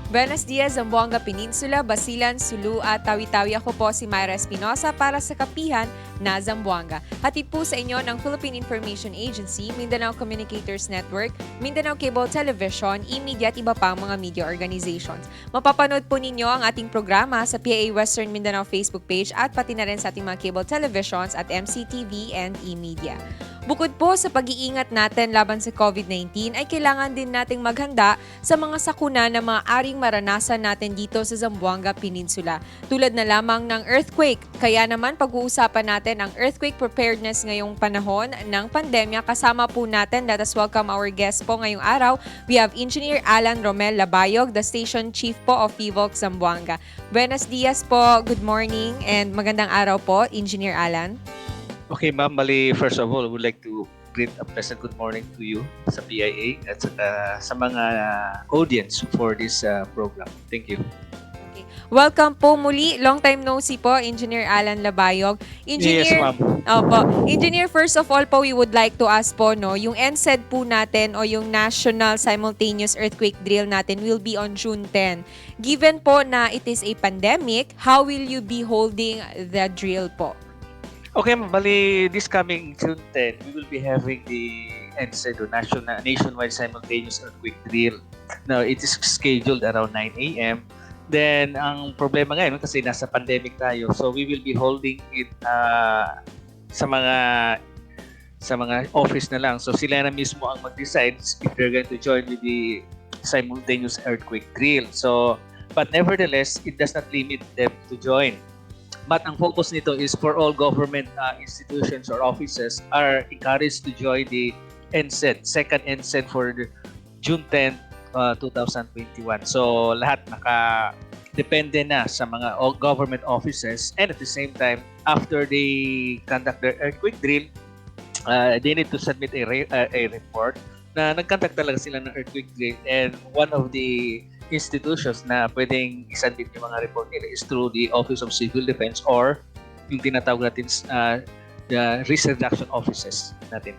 Buenos dias, Zamboanga Peninsula, Basilan, Sulu at Tawi-Tawi. Ako po si Myra Espinosa para sa Kapihan na Zamboanga. Hatid po sa inyo ng Philippine Information Agency, Mindanao Communicators Network, Mindanao Cable Television, e-media at iba pang mga media organizations. Mapapanood po ninyo ang ating programa sa PIA Western Mindanao Facebook page at pati na rin sa ating mga cable televisions at MCTV and e-media. Bukod po sa pag-iingat natin laban sa COVID-19 ay kailangan din nating maghanda sa mga sakuna na maaaring maranasan natin dito sa Zamboanga Peninsula. Tulad na lamang ng earthquake. Kaya naman pag-uusapan natin ang earthquake preparedness ngayong panahon ng pandemya. Kasama po natin, let us welcome our guest po ngayong araw. We have Engineer Alan Romel Labayog, the Station Chief po of PHIVOLC Zamboanga. Buenos dias po, good morning and magandang araw po, Engineer Alan. Okay, ma'am. First of all, I would like to greet a pleasant good morning to you sa PIA at sa mga audience for this program. Thank you. Okay. Welcome po muli. Long time no see po, Engineer Alan Labayog. Yes, ma'am. Opo. Engineer, first of all po, we would like to ask po, no, yung NSED po natin o yung National Simultaneous Earthquake Drill natin will be on June 10. Given po na it is a pandemic, how will you be holding the drill po? Okay, ma'am. This coming June 10, we will be having the NSED or Nationwide Simultaneous Earthquake Drill. Now, it is scheduled around 9 a.m. Then, ang problema ngayon, kasi nasa pandemic tayo, so we will be holding it sa mga office na lang. So, sila na mismo ang mag-decide if they're going to join with the simultaneous earthquake drill. So, but nevertheless, it does not limit them to join. But ang focus nito is for all government institutions or offices are encouraged to join the NSED, second NSED for the June 10, 2021. So lahat naka-depende na sa mga government offices, and at the same time, after they conduct their earthquake drill, they need to submit a report na nag-conduct talaga sila ng earthquake drill, and one of the institutions na pwedeng isubmit yung mga report nila is through the Office of Civil Defense or yung tinatawag natin the risk reduction offices natin.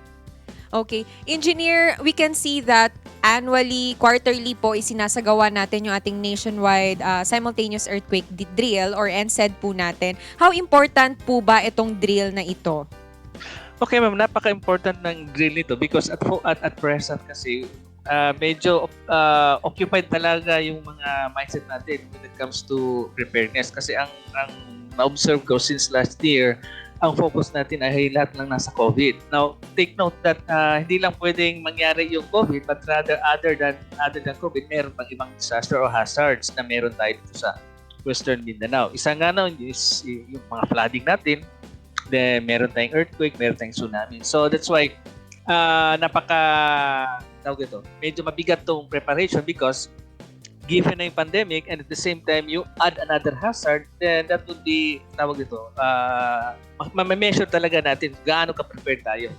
Okay. Engineer, we can see that annually, quarterly po isinasagawa natin yung ating nationwide simultaneous earthquake drill or NSED po natin. How important po ba itong drill na ito? Okay, ma'am, napaka-important ng drill nito because at present kasi medyo occupied talaga yung mga mindset natin when it comes to preparedness. Kasi ang na-observe ko since last year, ang focus natin ay lahat lang nasa COVID. Now, take note that hindi lang pwedeng mangyari yung COVID, but rather other than COVID, meron pang ibang disaster or hazards na meron tayo dito sa Western Mindanao. Isa nga nun is yung mga flooding natin, then meron tayong earthquake, meron tayong tsunami. So that's why medyo mabigat tong preparation because given na yung pandemic and at the same time you add another hazard, then that would be ma-measure talaga natin gaano ka-prepared tayo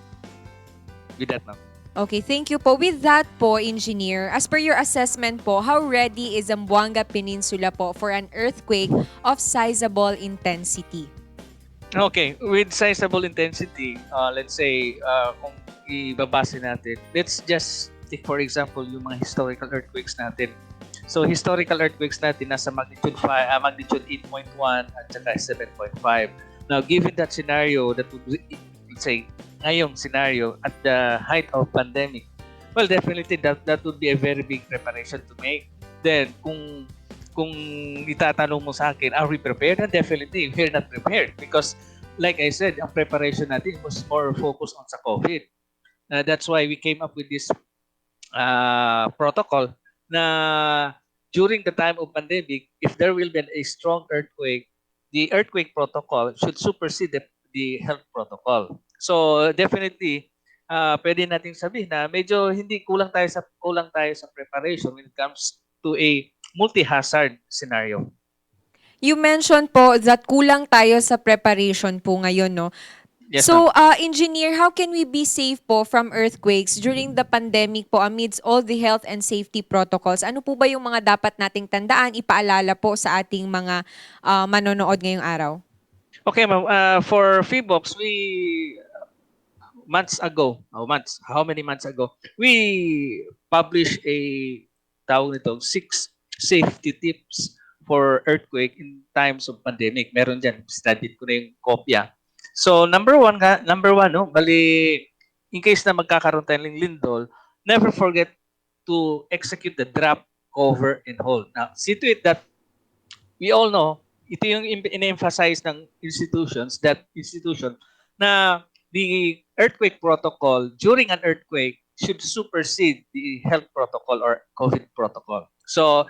with that, ma'am. Okay, thank you po. With that po, Engineer, as per your assessment po, how ready is Zamboanga Peninsula po for an earthquake of sizable intensity? Okay, with sizable intensity, let's say kung ibabase natin, let's just take for example yung mga historical earthquakes natin. So historical earthquakes natin nasa magnitude 8.1 at saka 7.5. Now given that scenario, that would, let's say ngayong scenario at the height of pandemic, well definitely that would be a very big preparation to make. Then kung itatanong mo sa akin, are we prepared? And definitely we're not prepared because like I said, ang preparation natin was more focused on sa COVID. That's why we came up with this protocol na during the time of pandemic, if there will be a strong earthquake, the earthquake protocol should supersede the health protocol. So definitely, pwede nating sabihin na medyo hindi kulang tayo sa preparation when it comes to a multi-hazard scenario. You mentioned po that kulang tayo sa preparation po ngayon, no? Yes, So, Engineer, how can we be safe po from earthquakes during the pandemic po amidst all the health and safety protocols? Ano po ba yung mga dapat nating tandaan, ipaalala po sa ating mga manonood ngayong araw? Okay, ma'am. For PHIVOLC, how many months ago, we published a 6 safety tips for earthquake in times of pandemic. Meron dyan, studied ko na yung kopya. So number one, no, bali, in case na magkakaroon tayo ng lindol, never forget to execute the drop, cover, and hold. Now, see to it that we all know, ito yung in-emphasize ng institution na the earthquake protocol during an earthquake should supersede the health protocol or COVID protocol. So,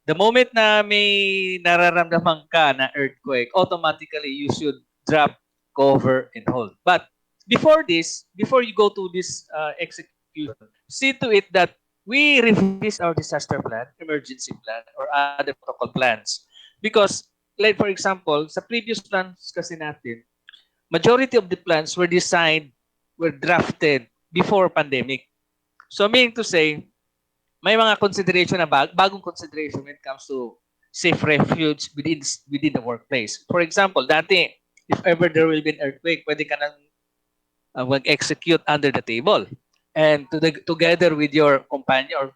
the moment na may nararamdaman ka na earthquake, automatically you should drop, cover, and hold. But before you go to this execution, see to it that we revise our disaster plan, emergency plan, or other protocol plans. Because, like for example, sa previous plans kasi natin, majority of the plans were drafted before pandemic. So meaning to say, may mga consideration na bagong consideration when it comes to safe refuge within the workplace. For example, dati, if ever there will be an earthquake, pwede ka nang mag-execute under the table and together with your companion or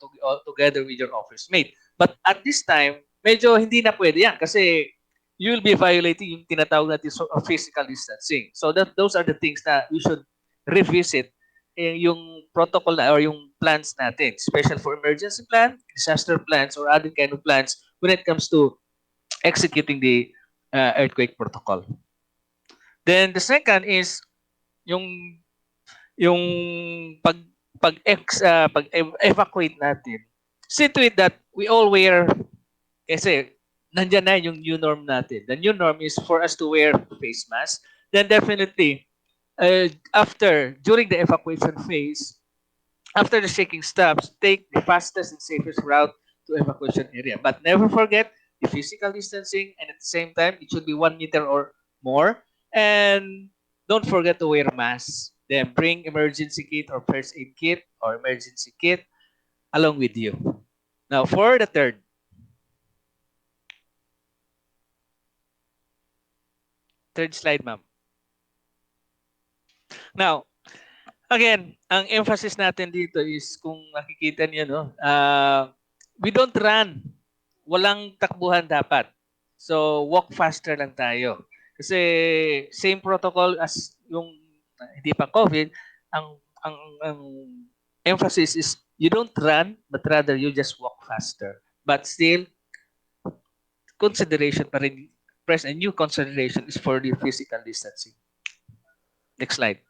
together with your office mate. But at this time, medyo hindi na pwede yan kasi you will be violating yung tinatawag natin physical distancing. So those are the things that we should revisit yung protocol na, or yung plans natin, special for emergency plan, disaster plans, or other kind of plans when it comes to executing the earthquake protocol. Then the second is yung pag evacuate natin. See to it that we all wear, kasi nandiyan na yung new norm natin. The new norm is for us to wear face mask. Then definitely during the evacuation phase, after the shaking stops, take the fastest and safest route to evacuation area. But never forget the physical distancing, and at the same time, it should be 1 meter or more. And don't forget to wear masks. Then bring emergency kit or first aid kit or emergency kit along with you. Now, for the third slide, ma'am. Now, again, ang emphasis natin dito is kung nakikita niyo, no, we don't run. Walang takbuhan dapat. So, walk faster lang tayo. Kasi same protocol as yung hindi pa COVID, ang emphasis is you don't run, but rather you just walk faster. But still, consideration pa rin, a new consideration is for the physical distancing. Next slide.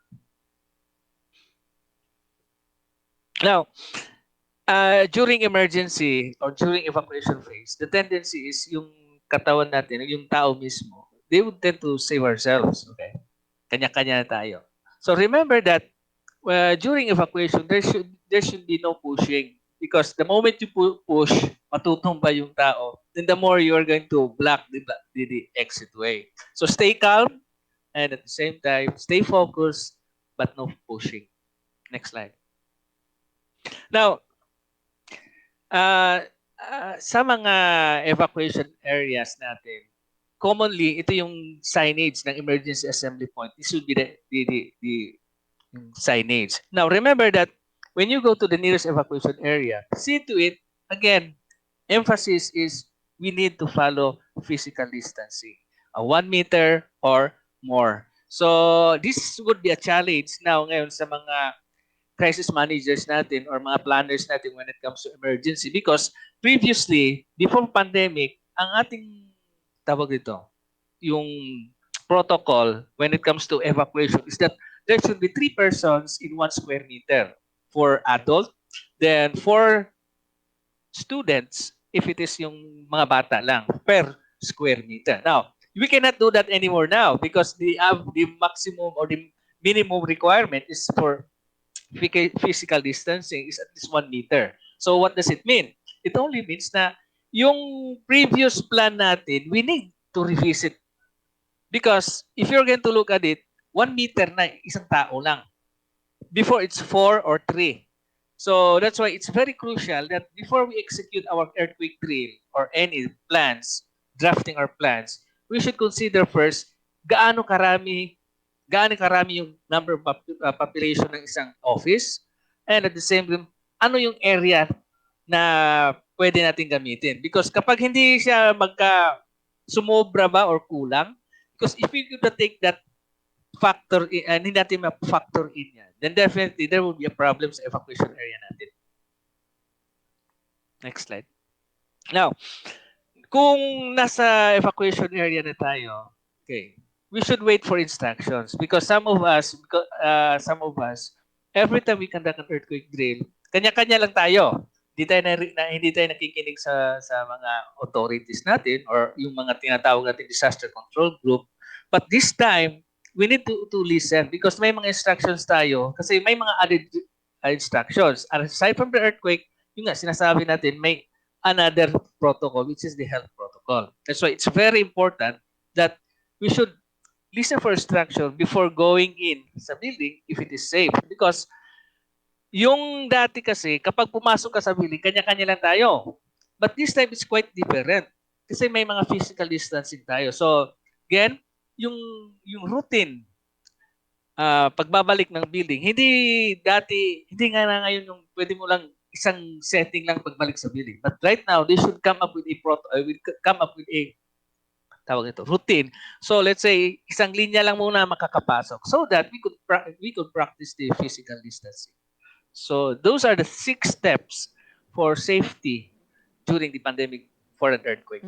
Now, during emergency or during evacuation phase, the tendency is yung katawan natin, yung tao mismo, they would tend to save ourselves. Okay? Kanya-kanya tayo. So remember that during evacuation, there should be no pushing, because the moment you push, matutumba yung tao, then the more you are going to block the exit way. So stay calm, and at the same time, stay focused, but no pushing. Next slide. Now, sa mga evacuation areas natin, commonly, ito yung signage ng emergency assembly point. This would be the signage. Now, remember that when you go to the nearest evacuation area, see to it, again, emphasis is we need to follow physical distancing. 1 meter or more. So, this would be a challenge now ngayon sa mga crisis managers natin or mga planners natin when it comes to emergency, because previously, before pandemic, ang ating tawag dito, yung protocol when it comes to evacuation is that there should be 3 persons in 1 square meter for adult, then 4 students if it is yung mga bata lang per square meter. Now, we cannot do that anymore now because the maximum or the minimum requirement is for physical distancing is at least 1 meter. So what does it mean? It only means na yung previous plan natin, we need to revisit. Because if you're going to look at it, 1 meter na isang tao lang. Before it's 4 or 3. So that's why it's very crucial that before we execute our earthquake drill or any plans, drafting our plans, we should consider first gaano karami yung number of population ng isang office, and at the same time, ano yung area na pwede natin gamitin. Because kapag hindi siya sumobra ba or kulang, because if we could take that factor in, and hindi natin ma-factor in yan, then definitely there will be a problem sa evacuation area natin. Next slide. Now, kung nasa evacuation area na tayo, okay, we should wait for instructions because some of us, every time we conduct an earthquake drill, kanya-kanya lang tayo. Hindi tayo nakikinig sa mga authorities natin or yung mga tinatawag natin disaster control group. But this time, we need to listen because may mga instructions tayo kasi may mga added instructions. Aside from the earthquake, yung nga sinasabi natin, may another protocol, which is the health protocol. That's why it's very important that we should listen for instruction before going in sa building if it is safe. Because yung dati kasi, kapag pumasok ka sa building, kanya-kanya lang tayo. But this time, it's quite different. Kasi may mga physical distancing tayo. So, again, yung routine, pagbabalik ng building, hindi nga na ngayon yung pwede mo lang isang setting lang pagbalik sa building. But right now, they should come up with tawag ito, routine. So let's say isang linya lang muna makakapasok so that we could practice the physical distancing. So those are the 6 steps for safety during the pandemic for an earthquake.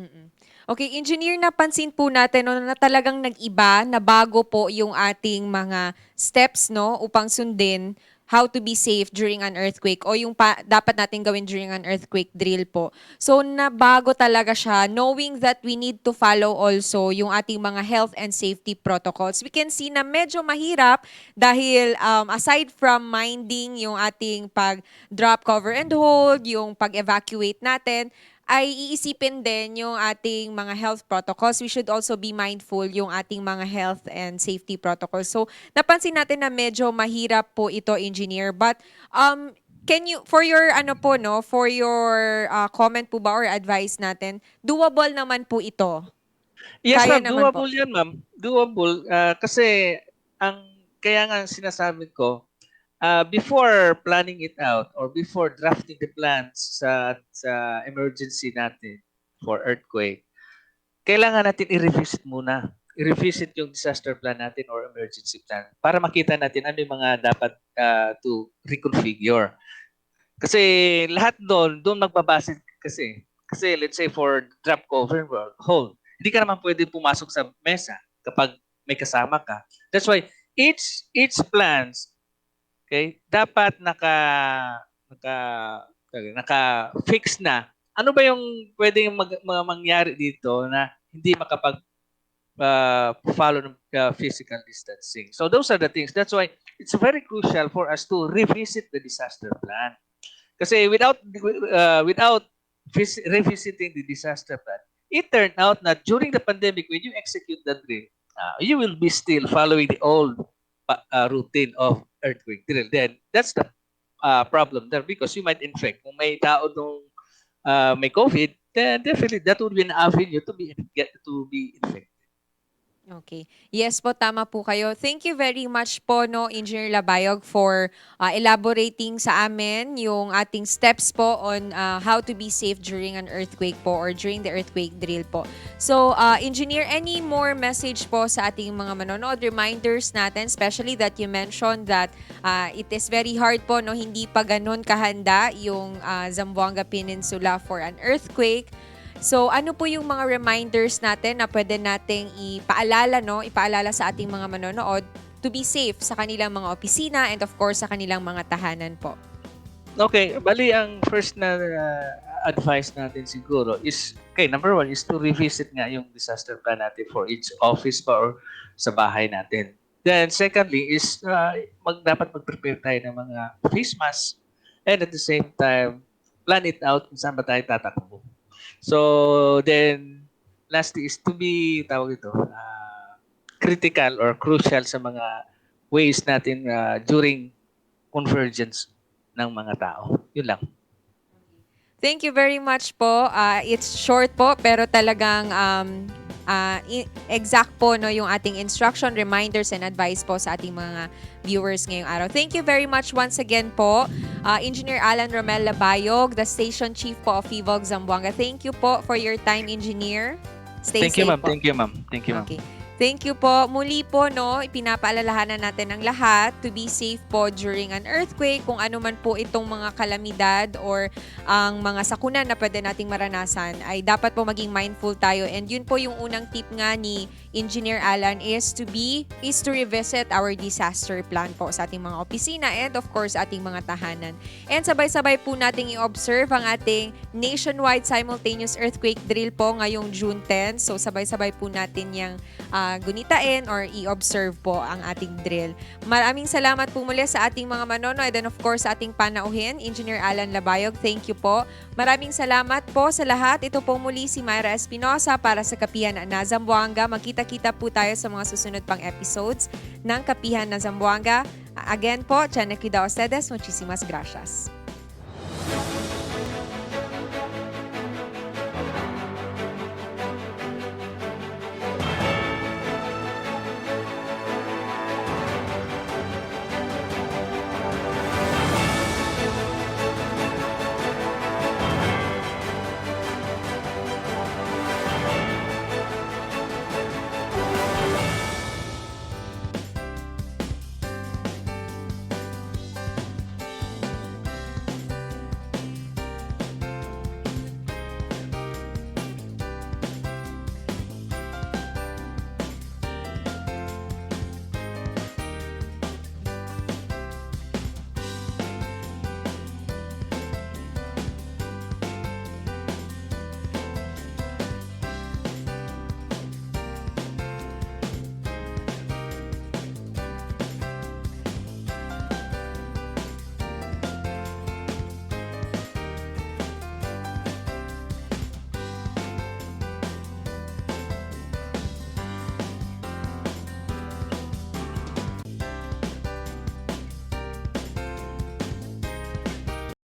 Okay, engineer, napansin po natin no, na talagang nag-iba, na bago po yung ating mga steps no upang sundin how to be safe during an earthquake o yung dapat natin gawin during an earthquake drill po. So nabago talaga siya, knowing that we need to follow also yung ating mga health and safety protocols. We can see na medyo mahirap dahil aside from minding yung ating pag-drop, cover and hold, yung pag-evacuate natin, ay iisipin din yung ating mga health protocols. We should also be mindful yung ating mga health and safety protocols. So, napansin natin na medyo mahirap po ito, engineer. But, can you, for your, for your comment po ba or advice natin, doable naman po ito? Yes, Kaya ma'am. naman po. Doable yan, ma'am. Doable. Kasi, kaya nga sinasabi ko, before planning it out or before drafting the plans sa emergency natin for earthquake, kailangan natin i-revisit muna. I-revisit yung disaster plan natin or emergency plan para makita natin ano yung mga dapat to reconfigure. Kasi lahat doon magbabase kasi. Kasi let's say for drop, cover, hold, hindi ka naman pwede pumasok sa mesa kapag may kasama ka. That's why each plans, okay, dapat naka-fix na. Ano ba yung pwedeng mangyari dito na hindi makapag follow ng physical distancing. So those are the things. That's why it's very crucial for us to revisit the disaster plan. Kasi without revisiting the disaster plan, it turned out that during the pandemic, when you execute the drill, you will be still following the old routine of earthquake drill. Then that's the problem there because you might infect. Kung may tao nung may COVID, then definitely that would be an avenue to be infected. Okay. Yes po, tama po kayo. Thank you very much po, no, Engineer Labayog, for elaborating sa amin yung ating steps po on how to be safe during an earthquake po or during the earthquake drill po. So, Engineer, any more message po sa ating mga manonood? Reminders natin, especially that you mentioned that it is very hard po, no, hindi pa ganun kahanda yung Zamboanga Peninsula for an earthquake. So, ano po yung mga reminders natin na pwede nating ipaalala sa ating mga manonood to be safe sa kanilang mga opisina and of course sa kanilang mga tahanan po? Okay, bali ang first na advice natin siguro is, okay, number 1 is to revisit nga yung disaster plan natin for each office pa or sa bahay natin. Then secondly is dapat mag-prepare tayo ng mga face mask and at the same time plan it out kung saan ba tayo tatakbo. So then lastly is to be critical or crucial sa mga ways natin during convergence ng mga tao. Yun lang. Thank you very much po. It's short po pero talagang exact po no yung ating instruction, reminders and advice po sa ating mga viewers ngayong araw. Thank you very much once again po, Engineer Alan Romel Labayog, the Station Chief po of FIVOG Zamboanga. Thank you po for your time, Engineer. Stay Thank you, safe ma'am. po. Thank you, ma'am. Thank you, ma'am. Okay. Thank you po. Muli po, no, ipinapaalalahanan natin ang lahat to be safe po during an earthquake, kung ano man po itong mga kalamidad or ang mga sakunan na pwede nating maranasan, ay dapat po maging mindful tayo. And yun po yung unang tip nga ni Engineer Alan is to revisit our disaster plan po sa ating mga opisina and of course ating mga tahanan. And sabay-sabay po nating i-observe ang ating nationwide simultaneous earthquake drill po ngayong June 10. So sabay-sabay po natin yung gunitain or i-observe po ang ating drill. Maraming salamat po muli sa ating mga manonood and of course sa ating panauhin, Engineer Alan Labayog. Thank you po. Maraming salamat po sa lahat. Ito po muli si Myra Espinosa para sa Kapihan na Zamboanga. Magkita-kita po tayo sa mga susunod pang episodes ng Kapihan na Zamboanga. Again po, Chanekida Ostedes, muchísimas gracias.